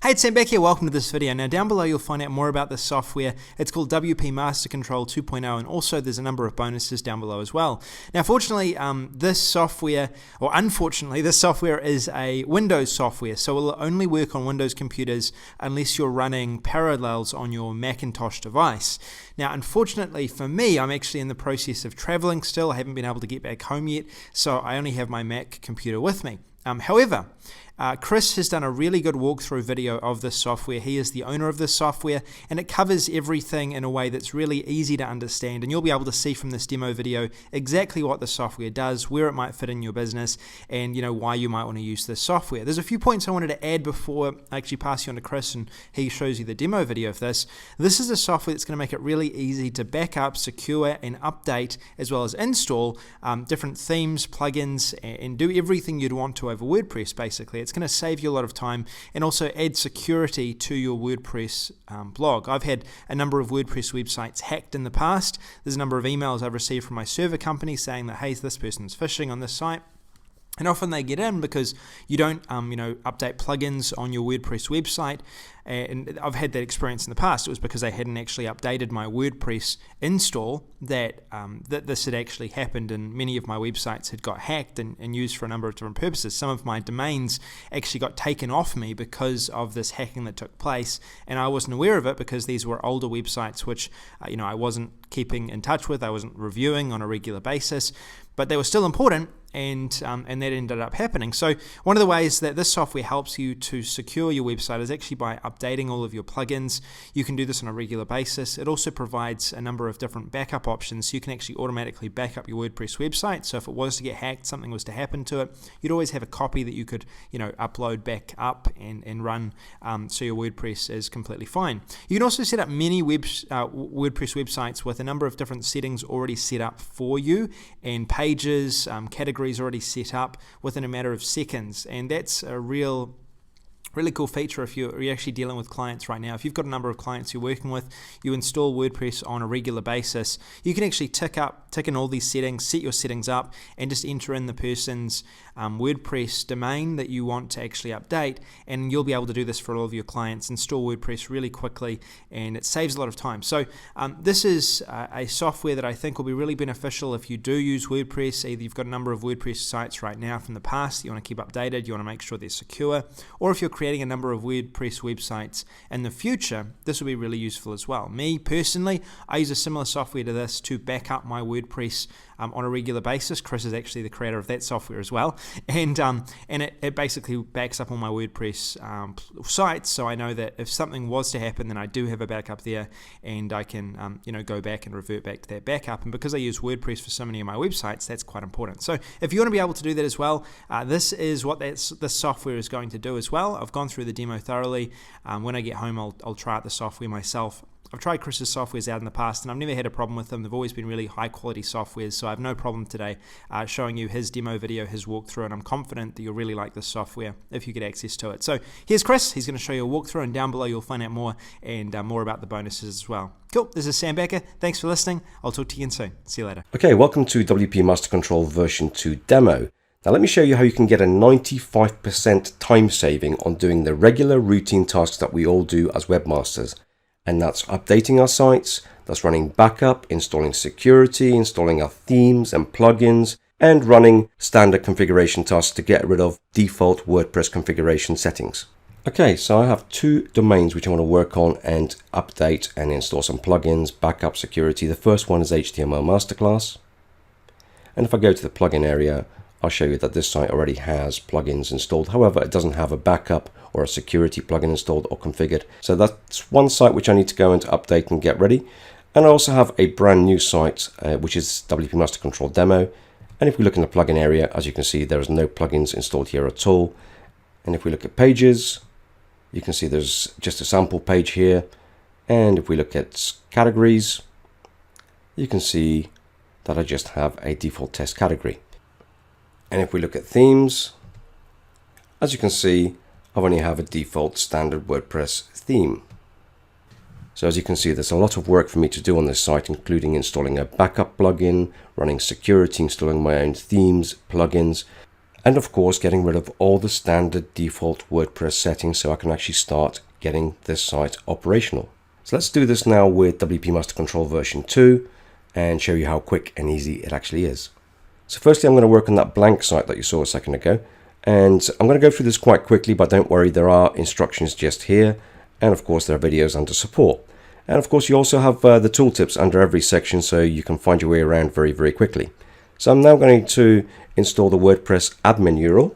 Hey, it's Sam back here. Welcome to this video. Now down below you'll find out more about this software. It's called WP Master Control 2.0 and also there's a number of bonuses down below as well. Now fortunately this software, or unfortunately, this software is a Windows software, so it will only work on Windows computers unless you're running Parallels on your Macintosh device. Now unfortunately for me, I'm actually in the process of traveling still. I haven't been able to get back home yet, so I only have my Mac computer with me. However, Chris has done a really good walkthrough video of this software. He is the owner of this software and it covers everything in a way that's really easy to understand, and you'll be able to see from this demo video exactly what the software does, where it might fit in your business, and why you might want to use this software. There's a few points I wanted to add before I actually pass you on to Chris and he shows you the demo video of this. This is a software that's going to make it really easy to back up, secure and update, as well as install different themes, plugins, and do everything you'd want to over WordPress basically. It's going to save you a lot of time and also add security to your WordPress blog. I've had a number of WordPress websites hacked in the past. There's a number of emails I've received from my server company saying that, hey, this person's phishing on this site. And often they get in because you don't, update plugins on your WordPress website. And I've had that experience in the past. It was because I hadn't actually updated my WordPress install that this had actually happened, and many of my websites had got hacked and used for a number of different purposes. Some of my domains actually got taken off me because of this hacking that took place, and I wasn't aware of it because these were older websites which I wasn't keeping in touch with. I wasn't reviewing on a regular basis, but they were still important. And that ended up happening. So one of the ways that this software helps you to secure your website is actually by updating all of your plugins. You can do this on a regular basis. It also provides a number of different backup options, so you can actually automatically back up your WordPress website. So if it was to get hacked, something was to happen to it, you'd always have a copy that you could upload back up and run, so your WordPress is completely fine. You can also set up many WordPress websites with a number of different settings already set up for you, and pages, categories already set up within a matter of seconds, and that's a really cool feature if you're actually dealing with clients right now. If you've got a number of clients you're working with, you install WordPress on a regular basis, you can actually tick in all these settings, set your settings up, and just enter in the person's WordPress domain that you want to actually update, and you'll be able to do this for all of your clients, install WordPress really quickly, and it saves a lot of time. So this is a software that I think will be really beneficial if you do use WordPress. Either you've got a number of WordPress sites right now from the past that you want to keep updated, you want to make sure they're secure, or if you're creating a number of WordPress websites in the future, this will be really useful as well. Me personally, I use a similar software to this to back up my WordPress on a regular basis. Chris is actually the creator of that software as well, and it basically backs up all my WordPress sites, so I know that if something was to happen, then I do have a backup there, and I can go back and revert back to that backup. And because I use WordPress for so many of my websites, that's quite important. So if you want to be able to do that as well, this is what this software is going to do as well. I've gone through the demo thoroughly. When I get home, I'll try out the software myself. I've tried Chris's softwares out in the past and I've never had a problem with them. They've always been really high quality softwares, so I have no problem today showing you his demo video, his walkthrough, and I'm confident that you'll really like this software if you get access to it. So here's Chris. He's going to show you a walkthrough, and down below you'll find out more and more about the bonuses as well. Cool. This is Sam Becker. Thanks for listening. I'll talk to you again soon. See you later. Okay, welcome to WP Master Control version 2 demo. Now let me show you how you can get a 95% time saving on doing the regular routine tasks that we all do as webmasters. And that's updating our sites, that's running backup, installing security, installing our themes and plugins, and running standard configuration tasks to get rid of default WordPress configuration settings. Okay, so I have two domains which I want to work on and update and install some plugins, backup, security. The first one is HTML Masterclass. And if I go to the plugin area, I'll show you that this site already has plugins installed. However, it doesn't have a backup or a security plugin installed or configured. So that's one site which I need to go and update and get ready. And I also have a brand new site, which is WP Master Control Demo. And if we look in the plugin area, as you can see, there is no plugins installed here at all. And if we look at pages, you can see there's just a sample page here. And if we look at categories, you can see that I just have a default test category. And if we look at themes, as you can see, I only have a default standard WordPress theme. So as you can see, there's a lot of work for me to do on this site, including installing a backup plugin, running security, installing my own themes, plugins, and of course getting rid of all the standard default WordPress settings so I can actually start getting this site operational. So let's do this now with WP Master Control version 2 and show you how quick and easy it actually is. So firstly, I'm going to work on that blank site that you saw a second ago, and I'm going to go through this quite quickly, but don't worry, there are instructions just here, and of course there are videos under support. And of course you also have the tooltips under every section, so you can find your way around very quickly. So I'm now going to install the WordPress admin URL,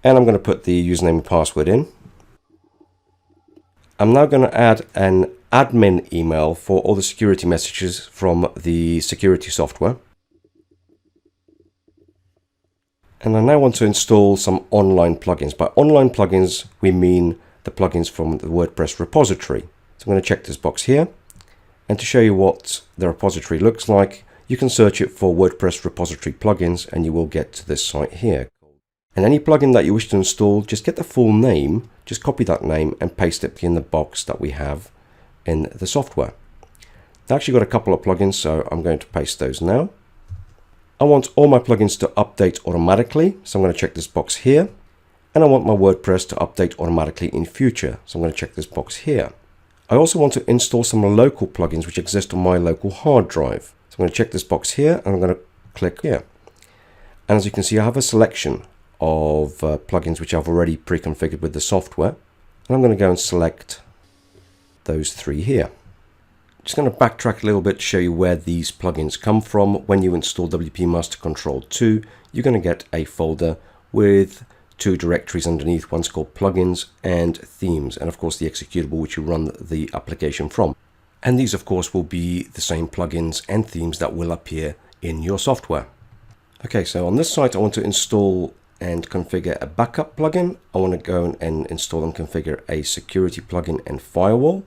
and I'm going to put the username and password in. I'm now going to add an admin email for all the security messages from the security software. And I now want to install some online plugins. By online plugins, we mean the plugins from the WordPress repository. So I'm going to check this box here. And to show you what the repository looks like, you can search it for WordPress repository plugins and you will get to this site here. And any plugin that you wish to install, just get the full name, just copy that name and paste it in the box that we have in the software. I've actually got a couple of plugins, so I'm going to paste those now. I want all my plugins to update automatically, so I'm going to check this box here. And I want my WordPress to update automatically in future, so I'm going to check this box here. I also want to install some local plugins which exist on my local hard drive. So I'm going to check this box here and I'm going to click here. And as you can see, I have a selection of plugins which I've already pre-configured with the software. And I'm going to go and select those 3 here. Just going to backtrack a little bit to show you where these plugins come from. When you install WP Master Control 2, you're going to get a folder with 2 directories underneath. One's called plugins and themes, and of course the executable which you run the application from. And these of course will be the same plugins and themes that will appear in your software. Okay, so on this site I want to install and configure a backup plugin. I want to go and install and configure a security plugin and firewall.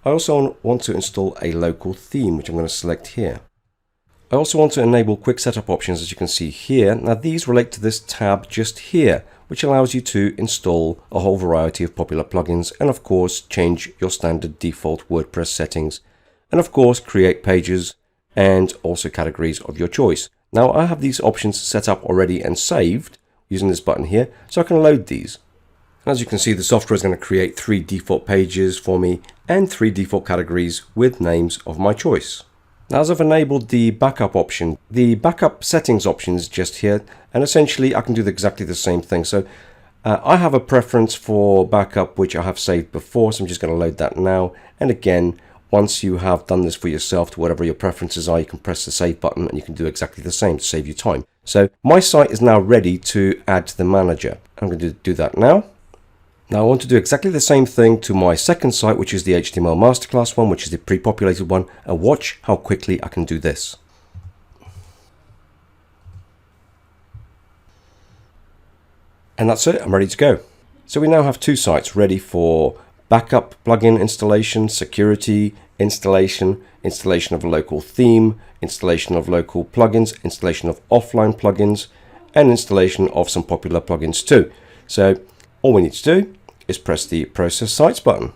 I also want to install a local theme, which I'm going to select here. I also want to enable quick setup options, as you can see here. Now these relate to this tab just here, which allows you to install a whole variety of popular plugins and of course change your standard default WordPress settings, and of course create pages and also categories of your choice. Now I have these options set up already and saved using this button here, so I can load these. As you can see, the software is going to create 3 default pages for me and 3 default categories with names of my choice. Now, as I've enabled the backup option, the backup settings option is just here, and essentially I can do exactly the same thing. So I have a preference for backup which I have saved before, so I'm just going to load that now. And again, once you have done this for yourself to whatever your preferences are, you can press the save button and you can do exactly the same to save you time. So my site is now ready to add to the manager. I'm going to do that now. Now I want to do exactly the same thing to my second site, which is the HTML Masterclass one, which is the pre-populated one, and watch how quickly I can do this. And that's it, I'm ready to go. So we now have 2 sites ready for backup plugin installation, security installation, installation of a local theme, installation of local plugins, installation of offline plugins, and installation of some popular plugins too. So all we need to do is press the Process Sites button.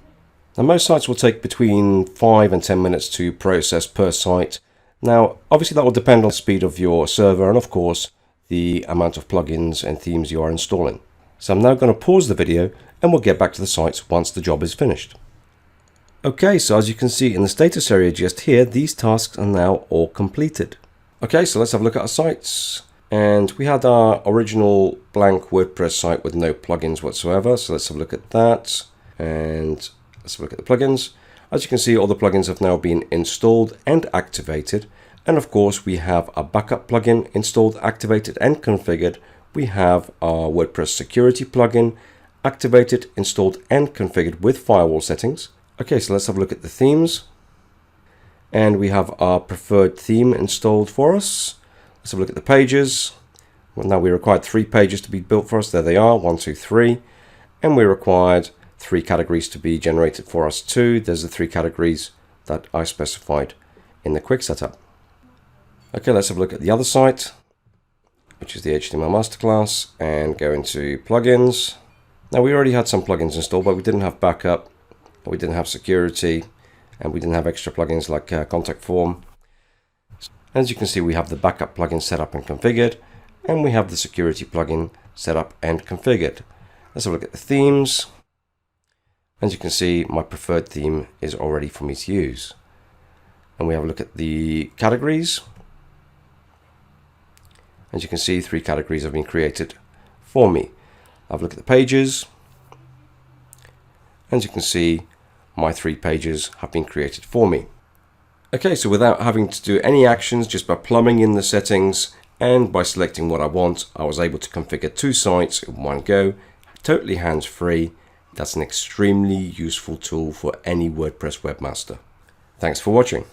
Now most sites will take between 5 and 10 minutes to process per site. Now obviously that will depend on the speed of your server and of course the amount of plugins and themes you are installing. So I'm now going to pause the video and we'll get back to the sites once the job is finished. Okay, so as you can see in the status area just here, these tasks are now all completed. Okay, so let's have a look at our sites. And we had our original blank WordPress site with no plugins whatsoever. So let's have a look at that. And let's have a look at the plugins. As you can see, all the plugins have now been installed and activated. And of course, we have a backup plugin installed, activated, and configured. We have our WordPress security plugin activated, installed, and configured with firewall settings. Okay, so let's have a look at the themes. And we have our preferred theme installed for us. Let's have a look at the pages. Well, now we required 3 pages to be built for us. There they are, 1, 2, 3. And we required 3 categories to be generated for us too. There's the 3 categories that I specified in the quick setup. Okay, let's have a look at the other site, which is the HTML Masterclass, and go into plugins. Now we already had some plugins installed, but we didn't have backup, we didn't have security, and we didn't have extra plugins like contact form. As you can see, we have the backup plugin set up and configured, and we have the security plugin set up and configured. Let's have a look at the themes. As you can see, my preferred theme is all ready for me to use. And we have a look at the categories. As you can see, 3 categories have been created for me. Have a look at the pages. As you can see, my 3 pages have been created for me. Okay, so without having to do any actions, just by plumbing in the settings and by selecting what I want, I was able to configure 2 sites in one go, totally hands-free. That's an extremely useful tool for any WordPress webmaster. Thanks for watching.